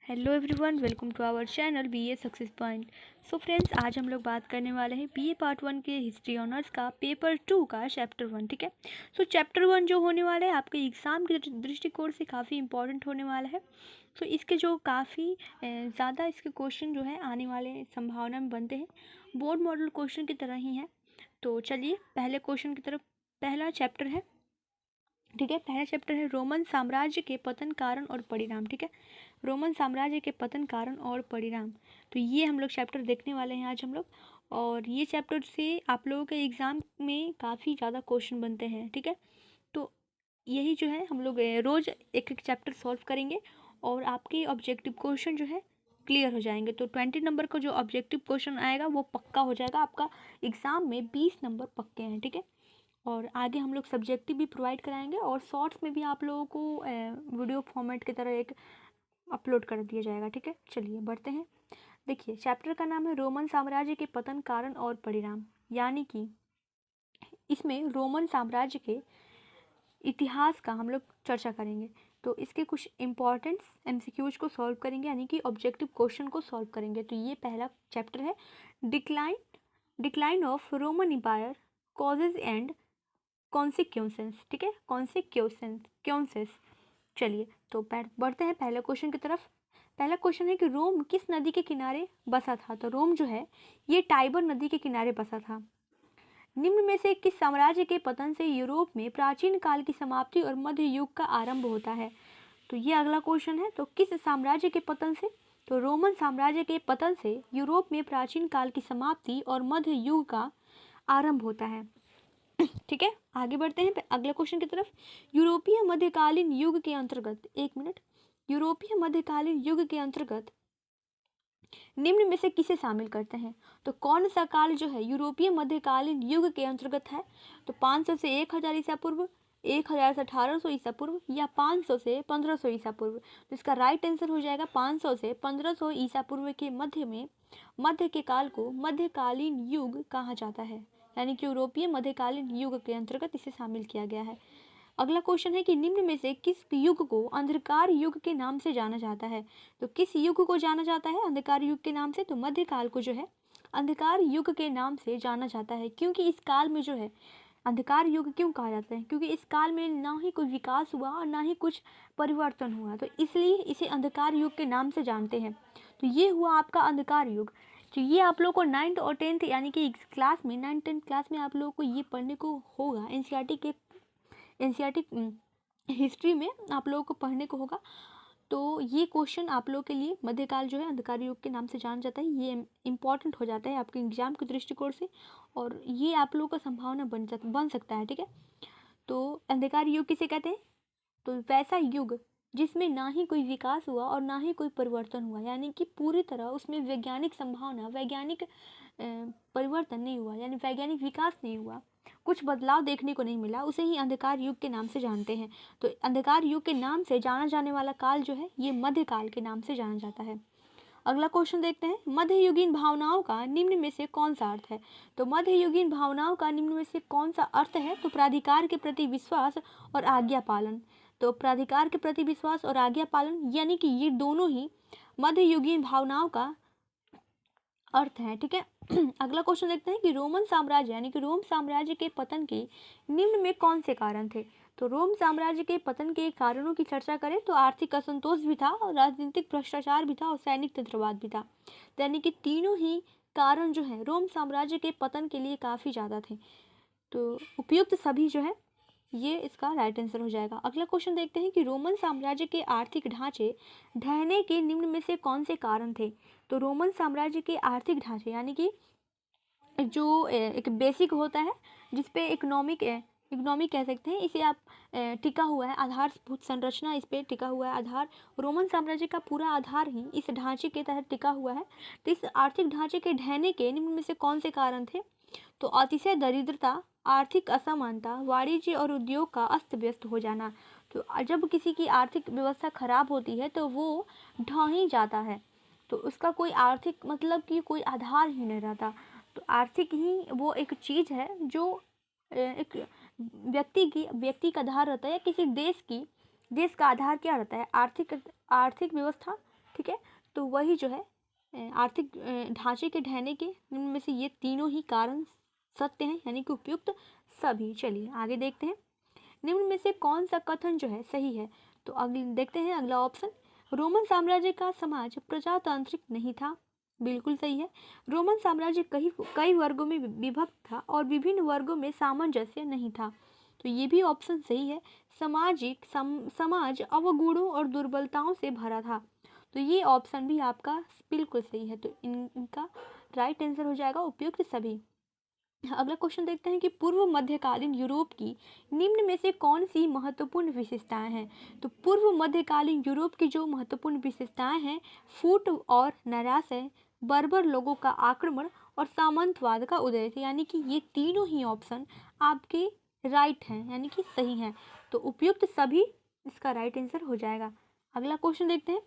Hello everyone, welcome to our channel BA success point. So friends, आज हम लोग बात करने वाले हैं बीए पार्ट 1 के हिस्ट्री ऑनर्स का पेपर 2 का चैप्टर 1। ठीक है। सो चैप्टर 1 जो होने वाला है आपके एग्ज़ाम के दृष्टिकोण से काफ़ी इंपॉर्टेंट होने वाला है। सो इसके जो काफ़ी ज़्यादा इसके क्वेश्चन जो है आने वाले संभावना में बनते हैं, बोर्ड मॉडल क्वेश्चन की तरह ही है। तो चलिए पहले क्वेश्चन की तरफ। पहला चैप्टर है, ठीक है, पहला चैप्टर है रोमन साम्राज्य के पतन कारण और परिणाम। ठीक है, रोमन साम्राज्य के पतन कारण और परिणाम। तो ये हम लोग चैप्टर देखने वाले हैं आज हम लोग, और ये चैप्टर से आप लोगों के एग्ज़ाम में काफ़ी ज़्यादा क्वेश्चन बनते हैं। ठीक है, तो यही जो है हम लोग रोज़ एक एक चैप्टर सॉल्व करेंगे और आपके ऑब्जेक्टिव क्वेश्चन जो है क्लियर हो जाएंगे। तो 20 नंबर का जो ऑब्जेक्टिव क्वेश्चन आएगा वो पक्का हो जाएगा, आपका एग्ज़ाम में 20 नंबर पक्के हैं। ठीक है, और आगे हम लोग सब्जेक्टिव भी प्रोवाइड कराएंगे और शॉर्ट्स में भी आप लोगों को वीडियो फॉर्मेट की तरह एक अपलोड कर दिया जाएगा। ठीक है, चलिए बढ़ते हैं। देखिए, चैप्टर का नाम है रोमन साम्राज्य के पतन कारण और परिणाम, यानी कि इसमें रोमन साम्राज्य के इतिहास का हम लोग चर्चा करेंगे। तो इसके कुछ इंपॉर्टेंट एमसीक्यूज को सॉल्व करेंगे, यानी कि ऑब्जेक्टिव क्वेश्चन को सॉल्व करेंगे। तो ये पहला चैप्टर है, decline of Roman empire, causes and consequences. ठीक है, कॉन्सिक्वेंसेस। चलिए तो बढ़ते हैं पहले क्वेश्चन की तरफ। पहला क्वेश्चन है कि रोम किस नदी के किनारे बसा था। तो रोम जो है ये टाइबर नदी के किनारे बसा था। निम्न में से किस साम्राज्य के पतन से यूरोप में प्राचीन काल की समाप्ति और मध्य युग का आरंभ होता है। तो ये अगला क्वेश्चन है। तो किस साम्राज्य के पतन से? तो रोमन साम्राज्य के पतन से यूरोप में प्राचीन काल की समाप्ति और मध्य युग का आरंभ होता है। ठीक है, आगे बढ़ते हैं अगले क्वेश्चन की तरफ। यूरोपीय मध्यकालीन युग के अंतर्गत, एक मिनट, यूरोपीय मध्यकालीन युग के अंतर्गत निम्न में से किसे शामिल करते हैं। तो कौन सा काल जो है यूरोपीय मध्यकालीन युग के अंतर्गत है? तो 500 से 1000 ईसा पूर्व, 1000 से 1800 ईसा पूर्व, या 500 से 1500 ईसा पूर्व। तो इसका राइट आंसर हो जाएगा 500 से 1500 ईसा पूर्व के मध्य के काल को मध्यकालीन युग कहा जाता है, यानी कि यूरोपीय मध्यकालीन युग के अंतर्गत इसे शामिल किया गया है। अगला क्वेश्चन है कि निम्न में से किस युग को अंधकार युग के नाम से जाना जाता है। तो किस युग को जाना जाता है अंधकार युग के नाम से? तो मध्यकाल को जो है अंधकार युग के नाम से जाना जाता है, क्योंकि इस काल में जो है अंधकार युग क्यों कहा जाता है? क्योंकि इस काल में ना ही कोई विकास हुआ और ना ही कुछ परिवर्तन हुआ, तो इसलिए इसे अंधकार युग के नाम से जानते हैं। तो ये हुआ आपका अंधकार युग। तो ये आप लोगों को 9th और 10th यानी कि क्लास में 9th 10th क्लास में आप लोगों को ये पढ़ने को होगा। एनसीईआरटी हिस्ट्री में आप लोगों को पढ़ने को होगा। तो ये क्वेश्चन आप लोगों के लिए मध्यकाल जो है अंधकार युग के नाम से जाना जाता है, ये इम्पॉर्टेंट हो जाता है आपके एग्जाम के दृष्टिकोण से, और ये आप लोगों का संभावना बन सकता है। ठीक है, तो अंधकार युग किसे कहते हैं? तो वैसा युग जिसमें ना ही कोई विकास हुआ और ना ही कोई परिवर्तन हुआ, यानी कि पूरी तरह उसमें वैज्ञानिक परिवर्तन नहीं हुआ, यानी वैज्ञानिक विकास नहीं हुआ, कुछ बदलाव देखने को नहीं मिला, उसे ही अंधकार युग के नाम से जानते हैं। तो अंधकार युग के नाम से जाना जाने वाला काल जो है ये मध्यकाल के नाम से जाना जाता है। अगला क्वेश्चन देखते हैं, मध्ययुगीन भावनाओं का निम्न में से कौन सा अर्थ है। तो मध्ययुगीन भावनाओं का निम्न में से कौन सा अर्थ है? तो प्राधिकार के प्रति विश्वास और आज्ञा पालन। तो प्राधिकार के प्रति विश्वास और आज्ञा पालन, यानी कि ये दोनों ही मध्ययुगीन भावनाओं का अर्थ है। ठीक है, अगला क्वेश्चन देखते हैं कि रोमन साम्राज्य यानी कि रोम साम्राज्य के पतन के निम्न में कौन से कारण थे। तो रोम साम्राज्य के पतन के कारणों की चर्चा करें तो आर्थिक असंतोष भी था, और राजनीतिक भ्रष्टाचार भी था, और सैनिक तंत्रवाद भी था। यानी कि तीनों ही कारण जो है रोम साम्राज्य के पतन के लिए काफ़ी ज़्यादा थे। तो उपयुक्त सभी जो है ये इसका राइट आंसर हो जाएगा। अगला क्वेश्चन देखते हैं कि रोमन साम्राज्य के आर्थिक ढांचे ढहने के निम्न में से कौन से कारण थे। तो रोमन साम्राज्य के आर्थिक ढांचे यानी कि जो एक बेसिक होता है जिसपे इकोनॉमिक कह सकते हैं, इसे आप टिका हुआ है, आधारभूत संरचना इस पे टिका हुआ है, आधार रोमन साम्राज्य का पूरा आधार ही इस ढांचे के तहत टिका हुआ है। तो इस आर्थिक ढांचे के ढहने के निम्न में से कौन से कारण थे। तो अतिशय दरिद्रता, आर्थिक असमानता, वाणिज्य और उद्योग का अस्त व्यस्त हो जाना। तो जब किसी की आर्थिक व्यवस्था खराब होती है तो वो ढह ही जाता है, तो उसका कोई आर्थिक मतलब कि कोई आधार ही नहीं रहता। तो आर्थिक ही वो एक चीज़ है जो एक व्यक्ति का आधार रहता है, या किसी देश का आधार क्या रहता है? आर्थिक व्यवस्था। ठीक है। तो वही जो है आर्थिक ढांचे के ढहने के निम्न में से ये तीनों ही कारण सत्य हैं, यानी कि उपयुक्त सभी। चलिए आगे देखते हैं, निम्न में से कौन सा कथन जो है सही है। तो अगले देखते हैं अगला ऑप्शन, रोमन साम्राज्य का समाज प्रजातांत्रिक नहीं था। बिल्कुल सही है। रोमन साम्राज्य कई कई वर्गों में विभक्त था और विभिन्न वर्गों में सामंजस्य नहीं था। तो ये भी ऑप्शन सही है। समाज अवगुणों और दुर्बलताओं से भरा था। तो ये ऑप्शन भी आपका बिल्कुल सही है। तो इनका राइट आंसर हो जाएगा उपयुक्त सभी। अगला क्वेश्चन देखते हैं कि पूर्व मध्यकालीन यूरोप की निम्न में से कौन सी महत्वपूर्ण विशेषताएं हैं। तो पूर्व मध्यकालीन यूरोप की जो महत्वपूर्ण विशेषताएं हैं, फूट और नैराश्य, बर्बर लोगों का आक्रमण और सामंतवाद का उदय थे। यानी कि ये तीनों ही ऑप्शन आपके राइट हैं, यानी कि सही हैं। तो उपयुक्त सभी इसका राइट आंसर हो जाएगा। अगला क्वेश्चन देखते हैं,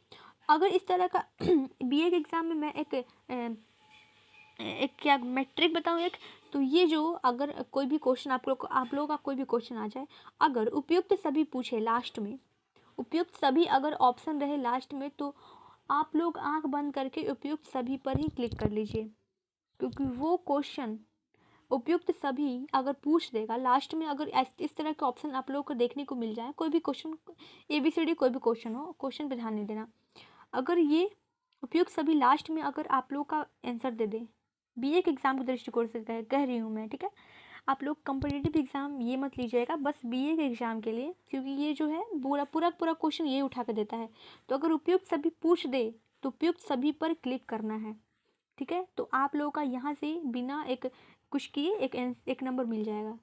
अगर इस तरह का बीए के एग्जाम में मैं मैं ट्रिक बताऊँ एक, तो ये जो अगर कोई भी क्वेश्चन आप लोगों का कोई भी क्वेश्चन आ जाए, अगर उपयुक्त सभी पूछे लास्ट में, उपयुक्त सभी अगर ऑप्शन रहे लास्ट में, तो आप लोग आंख बंद करके उपयुक्त सभी पर ही क्लिक कर लीजिए, क्योंकि वो क्वेश्चन उपयुक्त सभी अगर पूछ देगा लास्ट में, अगर इस तरह के ऑप्शन आप लोगों को देखने को मिल जाए, कोई भी क्वेश्चन ABCD कोई भी क्वेश्चन हो, क्वेश्चन पे ध्यान नहीं देना, अगर ये उपयुक्त सभी लास्ट में अगर आप लोग का आंसर दे दे, बीए के एग्जाम के दृष्टिकोण से कह रही हूँ मैं, ठीक है। आप लोग कॉम्पिटिटिव एग्जाम ये मत लीजिएगा, बस बीए के एग्जाम के लिए, क्योंकि ये जो है पूरा क्वेश्चन ये उठा कर देता है। तो अगर उपयुक्त सभी पूछ दे तो उपयुक्त सभी पर क्लिक करना है, ठीक है। तो आप लोगों का यहाँ से बिना कुछ किए एक नंबर मिल जाएगा,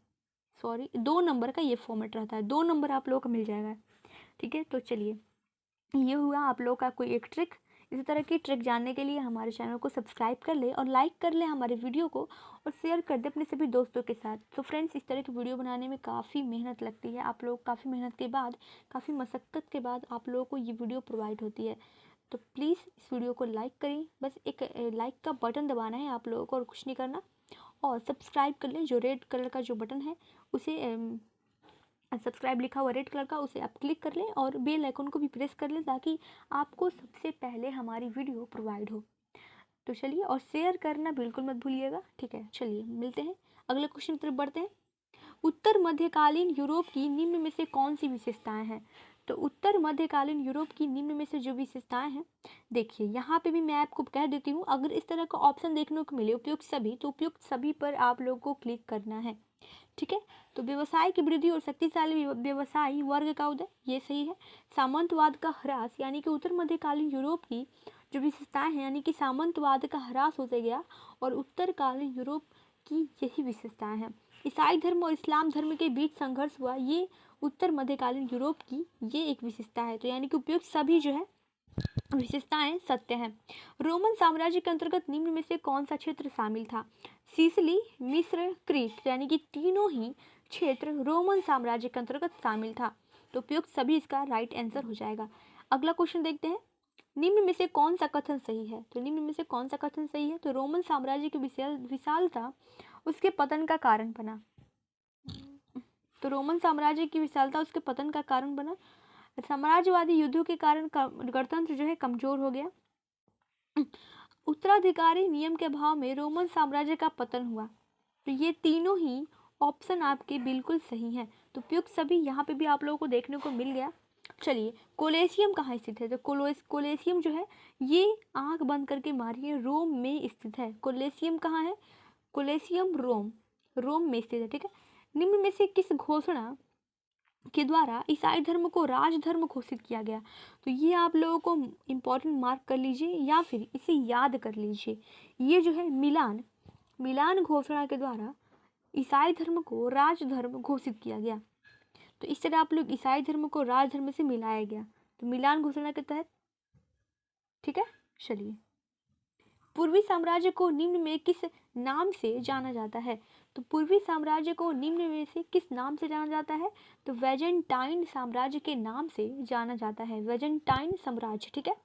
सॉरी 2 नंबर का ये फॉर्मेट रहता है, 2 नंबर आप लोगों का मिल जाएगा, ठीक है। तो चलिए, ये हुआ आप लोगों का कोई एक ट्रिक। इसी तरह की ट्रिक जानने के लिए हमारे चैनल को सब्सक्राइब कर ले और लाइक कर ले हमारे वीडियो को, और शेयर कर दे अपने सभी दोस्तों के साथ। तो फ्रेंड्स, इस तरह की वीडियो बनाने में काफ़ी मेहनत लगती है, आप लोग काफ़ी मेहनत के बाद, काफ़ी मशक्क़त के बाद आप लोगों को ये वीडियो प्रोवाइड होती है। तो प्लीज़ इस वीडियो को लाइक करें, बस एक लाइक का बटन दबाना है आप लोगों को, और कुछ नहीं करना। और सब्सक्राइब कर लें, जो रेड कलर का जो बटन है उसे सब्सक्राइब लिखा हुआ रेड कलर का, उसे आप क्लिक कर लें, और बेल आइकन को भी प्रेस कर लें, ताकि आपको सबसे पहले हमारी वीडियो प्रोवाइड हो। तो चलिए, और शेयर करना बिल्कुल मत भूलिएगा, ठीक है। चलिए मिलते हैं, अगले क्वेश्चन की तरफ बढ़ते हैं। उत्तर मध्यकालीन यूरोप की निम्न में से कौन सी विशेषताएं हैं। तो उत्तर मध्यकालीन यूरोप की निम्न में से जो विशेषताएं हैं, देखिए यहाँ पे भी मैं आपको कह देती हूँ, अगर इस तरह का ऑप्शन देखने को मिले उपयुक्त सभी, तो उपयुक्त सभी पर आप लोगों को क्लिक करना है, ठीक है। तो व्यवसाय की वृद्धि और शक्तिशाली व्यवसायी वर्ग का उदय, ये सही है। सामंतवाद का ह्रास, यानी कि उत्तर मध्यकालीन यूरोप की जो विशेषताएं हैं, यानी कि सामंतवाद का ह्रास होते गया, और उत्तरकालीन यूरोप की यही विशेषताएं हैं। ईसाई धर्म और इस्लाम धर्म के बीच संघर्ष हुआ, ये उत्तर मध्यकालीन यूरोप की ये एक विशेषता है। तो यानी कि उपयुक्त सभी जो है विशेषताएं सत्य हैं। रोमन साम्राज्य के अंतर्गत निम्न में से कौन सा क्षेत्र शामिल था। सिसिली, मिस्र, क्रीट, यानी कि तीनों ही क्षेत्र रोमन साम्राज्य के अंतर्गत शामिल था। तो उपयुक्त सभी इसका राइट आंसर हो जाएगा। अगला क्वेश्चन देखते हैं, निम्न में से कौन सा कथन सही है। तो निम्न में से कौन सा कथन सही है। तो रोमन साम्राज्य की विशालता उसके पतन का कारण बना। तो रोमन साम्राज्य की विशालता उसके पतन का कारण बना। साम्राज्यवादी युद्धों के कारण गणतंत्र जो है कमजोर हो गया। उत्तराधिकारी नियम के अभाव में रोमन साम्राज्य का पतन हुआ। तो ये तीनों ही ऑप्शन आपके बिल्कुल सही हैं। तो उपयुक्त सभी यहाँ पे भी आप लोगों को देखने को मिल गया। चलिए, कोलेसियम कहाँ स्थित है। तो कोलेसियम जो है, ये आंख बंद करके मारिए, रोम में स्थित है। कोलेसियम कहाँ है। कोलेसियम रोम में स्थित है, ठीक है। निम्न में से किस घोषणा के द्वारा ईसाई धर्म को राजधर्म घोषित किया गया। तो ये आप लोगों को इम्पोर्टेंट मार्क कर लीजिए, या फिर इसे याद कर लीजिए। ये जो है मिलान घोषणा के द्वारा ईसाई धर्म को राजधर्म घोषित किया गया। तो इस तरह आप लोग ईसाई धर्म को राजधर्म से मिलाया गया, तो मिलान घोषणा के तहत, ठीक है। चलिए, पूर्वी साम्राज्य को निम्न में किस नाम से जाना जाता है। तो पूर्वी साम्राज्य को निम्न में से किस नाम से जाना जाता है। तो वेजेंटाइन साम्राज्य के नाम से जाना जाता है, वेजेंटाइन साम्राज्य, ठीक है।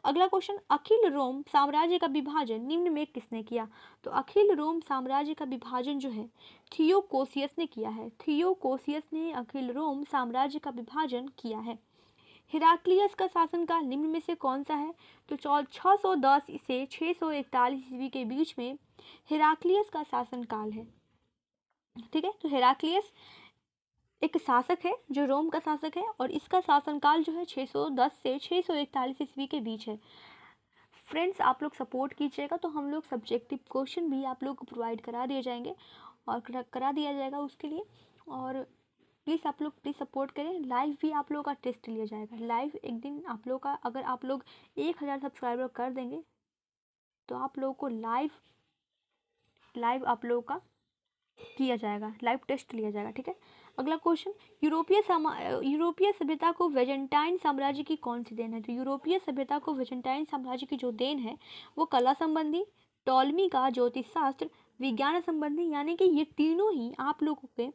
अगला क्वेश्चन, अखिल रोम साम्राज्य का विभाजन निम्न में किसने किया। तो अखिल रोम साम्राज्य का विभाजन जो है थियोकोसियस ने किया है। थियोकोसियस ने अखिल रोम साम्राज्य का विभाजन किया है। हेराक्लियस का शासनकाल निम्न में से कौन सा है? तो 610 से 641 ईस्वी के बीच में हेराक्लियस का शासनकाल है। ठीक है, तो हेराक्लियस एक शासक है जो रोम का शासक है और इसका शासनकाल जो है 610 से 641 ईस्वी के बीच है। फ्रेंड्स, आप लोग सपोर्ट कीजिएगा तो हम लोग सब्जेक्टिव क्वेश्चन भी आप लोग को प्रोवाइड करा दिए जाएंगे और करा दिया जाएगा उसके लिए। और प्लीज़ आप लोग प्लीज़ सपोर्ट करें। लाइव भी आप लोगों का टेस्ट लिया जाएगा। लाइव एक दिन आप लोग का, अगर आप लोग 1000 सब्सक्राइबर कर देंगे तो आप लोगों को लाइव आप लोगों का किया जाएगा, लाइव टेस्ट लिया जाएगा। ठीक है, अगला क्वेश्चन, यूरोपीय सभ्यता को वेजेंटाइन साम्राज्य की कौन सी देन है? तो यूरोपीय सभ्यता को वेजेंटाइन साम्राज्य की जो देन है वो कला संबंधी, टॉलमी का ज्योतिष शास्त्र, विज्ञान संबंधी, यानी कि ये तीनों ही आप लोगों के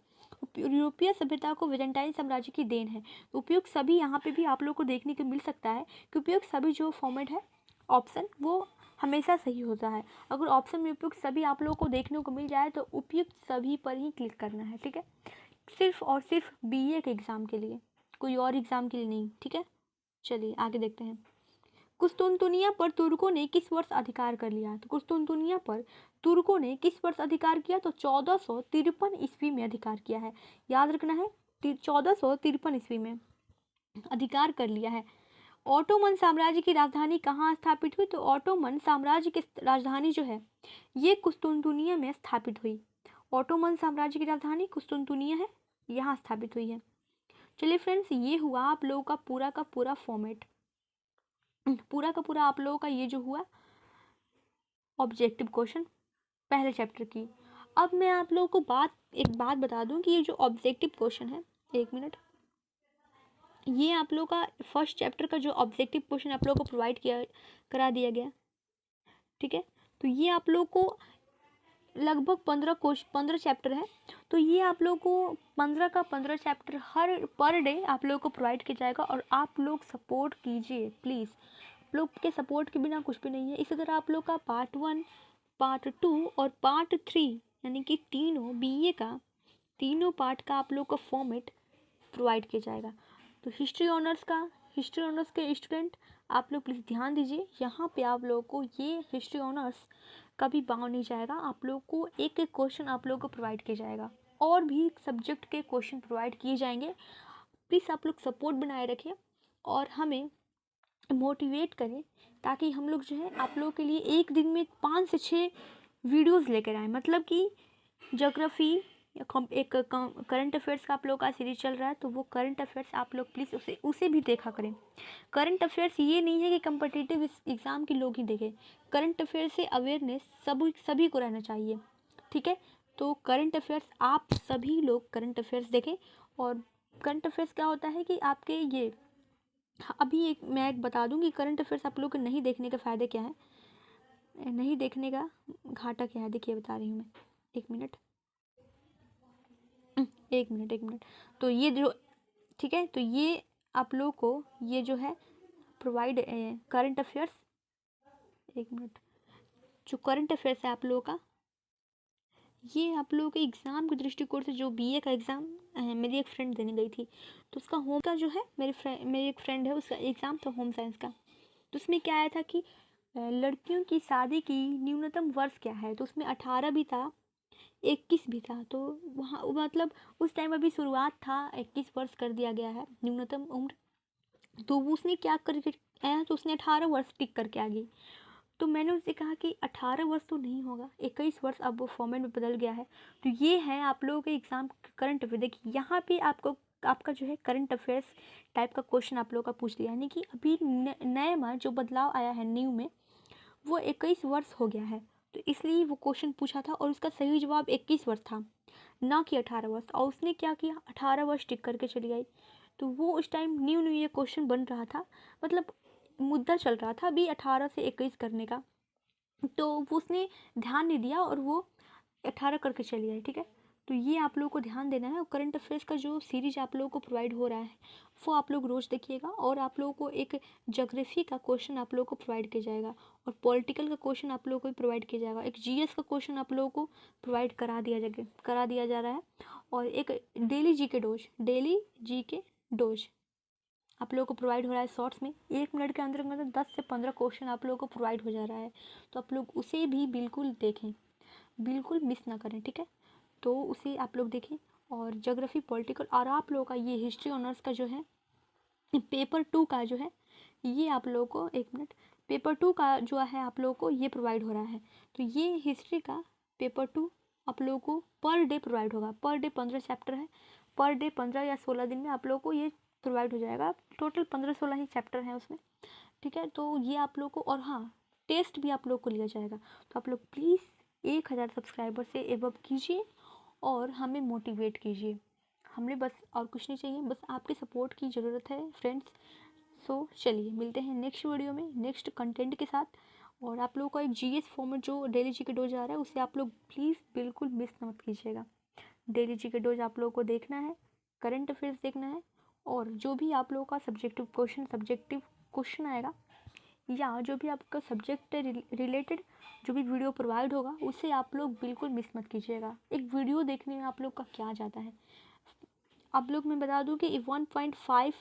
यूरोपीय सभ्यता को वेजेंटाइन साम्राज्य की देन है। उपयुक्त सभी यहाँ पे भी आप लोग को देखने को मिल सकता है कि उपयुक्त सभी जो फॉर्मेट है ऑप्शन वो हमेशा सही होता है। अगर ऑप्शन में उपयुक्त सभी आप लोगों को देखने को मिल जाए तो उपयुक्त सभी पर ही क्लिक करना है। ठीक है, सिर्फ और सिर्फ बीए के एग्ज़ाम के लिए, कोई और एग्ज़ाम के लिए नहीं। ठीक है, चलिए आगे देखते हैं। कुस्तुनतुनिया पर तुर्कों ने किस वर्ष अधिकार कर लिया? तो कुस्तुनतुनिया पर तुर्कों ने किस वर्ष अधिकार किया? तो 1453 ईस्वी में अधिकार किया है। याद रखना है, 1453 ईस्वी में अधिकार कर लिया है। ऑटोमन साम्राज्य की राजधानी कहाँ स्थापित हुई? तो ऑटोमन साम्राज्य की राजधानी जो है ये कुस्तुनतुनिया में स्थापित हुई। ऑटोमन साम्राज्य की राजधानी कुस्तुनतुनिया है, यहाँ स्थापित हुई है। चलिए फ्रेंड्स, ये हुआ आप लोगों का पूरा फॉर्मेट, पूरा का पूरा आप लोगों का ये जो हुआ ऑब्जेक्टिव क्वेश्चन पहले चैप्टर की। अब मैं आप लोगों को एक बात बता दूं कि ये जो ऑब्जेक्टिव क्वेश्चन है, एक मिनट, ये आप लोगों का फर्स्ट चैप्टर का जो ऑब्जेक्टिव क्वेश्चन आप लोगों को प्रोवाइड करा दिया गया। ठीक है, तो ये आप लोग को लगभग 15 चैप्टर है, तो ये आप लोग को 15 का 15 चैप्टर हर पर डे आप लोग को प्रोवाइड किया जाएगा। और आप लोग सपोर्ट कीजिए प्लीज़, आप लोग के सपोर्ट के बिना कुछ भी नहीं है। इसी तरह आप लोग का पार्ट 1, पार्ट 2 और पार्ट 3 यानी कि तीनों बीए का तीनों पार्ट का आप लोग का फॉर्मेट प्रोवाइड किया जाएगा। तो हिस्ट्री ऑनर्स के स्टूडेंट आप लोग प्लीज़ ध्यान दीजिए, यहाँ पे आप लोगों को ये हिस्ट्री ऑनर्स कभी बाउंड नहीं जाएगा। आप लोग को एक एक क्वेश्चन आप लोगों को प्रोवाइड किया जाएगा और भी सब्जेक्ट के क्वेश्चन प्रोवाइड किए जाएंगे। प्लीज़ आप लोग सपोर्ट बनाए रखें और हमें मोटिवेट करें ताकि हम लोग जो है आप लोगों के लिए एक दिन में 5 से 6 वीडियोस लेकर आए। मतलब कि ज्योग्राफी एक करंट अफेयर्स का आप लोग का सीरीज चल रहा है, तो वो करंट अफेयर्स आप लोग प्लीज़ उसे भी देखा करें। करंट अफेयर्स ये नहीं है कि कम्पिटिटिव एग्ज़ाम के लोग ही देखें, करंट अफेयर्स से अवेयरनेस सभी को रहना चाहिए। ठीक है, तो करंट अफेयर्स आप सभी लोग करंट अफेयर्स देखें। और करंट अफेयर्स क्या होता है कि आपके ये अभी मैं एक बता दूं कि करंट अफेयर्स आप लोग के नहीं देखने के फ़ायदे क्या है, नहीं देखने का घाटा क्या है, देखिए बता रही हूँ मैं। एक मिनट। तो ये जो, ठीक है, तो ये आप लोग को ये जो है प्रोवाइड करंट अफेयर्स, एक मिनट, जो करंट अफेयर्स है आप लोगों का, ये आप लोगों के एग्ज़ाम के दृष्टिकोण से, जो बीए का एग्ज़ाम मेरी एक फ्रेंड देने गई थी, तो उसका होम का जो है मेरी एक फ्रेंड है, उसका एग्ज़ाम था होम साइंस का। तो उसमें क्या आया था कि लड़कियों की शादी की न्यूनतम वर्ष क्या है, तो उसमें 18 भी था, 21 भी था। तो वहाँ मतलब उस टाइम अभी शुरुआत था, 21 वर्ष कर दिया गया है न्यूनतम उम्र। तो वो उसने क्या करके आया, तो उसने 18 वर्ष टिक करके आ गई। तो मैंने उससे कहा कि 18 वर्ष तो नहीं होगा, 21 वर्ष अब वो फॉर्मेट में बदल गया है। तो ये है आप लोगों के एग्ज़ाम करंट अफेयर। देखिए यहाँ पे आपका जो है करंट अफेयर्स टाइप का क्वेश्चन आप लोगों का पूछ लिया, यानी कि अभी नए में जो बदलाव आया है न्यू में, वो 21 वर्ष हो गया है। तो इसलिए वो क्वेश्चन पूछा था और उसका सही जवाब 21 वर्ष था, ना कि 18 वर्ष। और उसने क्या किया, 18 वर्ष टिक करके चली आई। तो वो उस टाइम न्यू ये क्वेश्चन बन रहा था, मतलब मुद्दा चल रहा था अभी 18 से 21 करने का। तो वो उसने ध्यान नहीं दिया और वो 18 करके चली आई। ठीक है, तो ये आप लोगों को ध्यान देना है। और करंट अफेयर्स का जो सीरीज आप लोगों को प्रोवाइड हो रहा है वो आप लोग रोज़ देखिएगा। और आप लोगों को एक ज्योग्राफी का क्वेश्चन आप लोगों को प्रोवाइड किया जाएगा और पॉलिटिकल का क्वेश्चन आप लोगों को प्रोवाइड किया जाएगा। एक जीएस का क्वेश्चन आप लोगों को प्रोवाइड करा दिया जा रहा है। और एक डेली जी के डोज आप लोगों को प्रोवाइड हो रहा है शॉर्ट्स में, 1 मिनट के अंदर अंदर 10 से 15 क्वेश्चन आप लोगों को प्रोवाइड हो जा रहा है। तो आप लोग उसे भी बिल्कुल देखें, बिल्कुल मिस ना करें, ठीक है। तो उसे आप लोग देखें। और ज्योग्राफी, पॉलिटिकल और आप लोगों का ये हिस्ट्री ऑनर्स का जो है पेपर 2 का जो है ये आप लोगों को, 1 मिनट, पेपर 2 का जो है आप लोगों को ये प्रोवाइड हो रहा है। तो ये हिस्ट्री का पेपर 2 आप लोगों को पर डे प्रोवाइड होगा। पर डे 15 चैप्टर है, पर डे 15 या 16 दिन में आप लोगों को ये प्रोवाइड हो जाएगा। टोटल 15-16 ही चैप्टर हैं उसमें, ठीक है। तो ये आप लोग को, और हाँ टेस्ट भी आप लोग को लिया जाएगा। तो आप लोग प्लीज़ 1000 सब्सक्राइबर से एबव कीजिए और हमें मोटिवेट कीजिए। हमें बस और कुछ नहीं चाहिए, बस आपके सपोर्ट की ज़रूरत है फ्रेंड्स। सो चलिए मिलते हैं नेक्स्ट वीडियो में नेक्स्ट कंटेंट के साथ। और आप लोगों का एक जीएस फॉर्मेट जो डेली जीके डोज आ रहा है उसे आप लोग प्लीज़ बिल्कुल मिस मत कीजिएगा। डेली जीके डोज आप लोगों को देखना है, करंट अफेयर्स देखना है, और जो भी आप लोगों का सब्जेक्टिव क्वेश्चन आएगा या जो भी आपका सब्जेक्ट रिलेटेड जो भी वीडियो प्रोवाइड होगा उसे आप लोग बिल्कुल मिस मत कीजिएगा। एक वीडियो देखने में आप लोग का क्या जाता है। आप लोग मैं बता दूं कि 1.5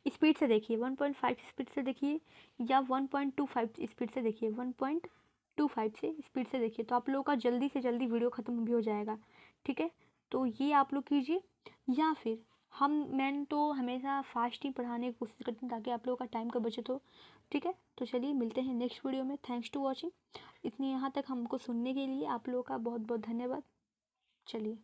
स्पीड से देखिए, 1.5 स्पीड से देखिए या 1.25 स्पीड से देखिए, 1.25 से स्पीड से देखिए, तो आप लोगों का जल्दी से जल्दी वीडियो ख़त्म भी हो जाएगा, ठीक है। तो ये आप लोग कीजिए, या फिर मैंने तो हमेशा फास्ट ही पढ़ाने की कोशिश करती हूँ ताकि आप लोगों का टाइम का बचत हो, ठीक है। तो चलिए मिलते हैं नेक्स्ट वीडियो में। Thanks to watching. इतनी यहाँ तक हमको सुनने के लिए आप लोगों का बहुत बहुत धन्यवाद। चलिए।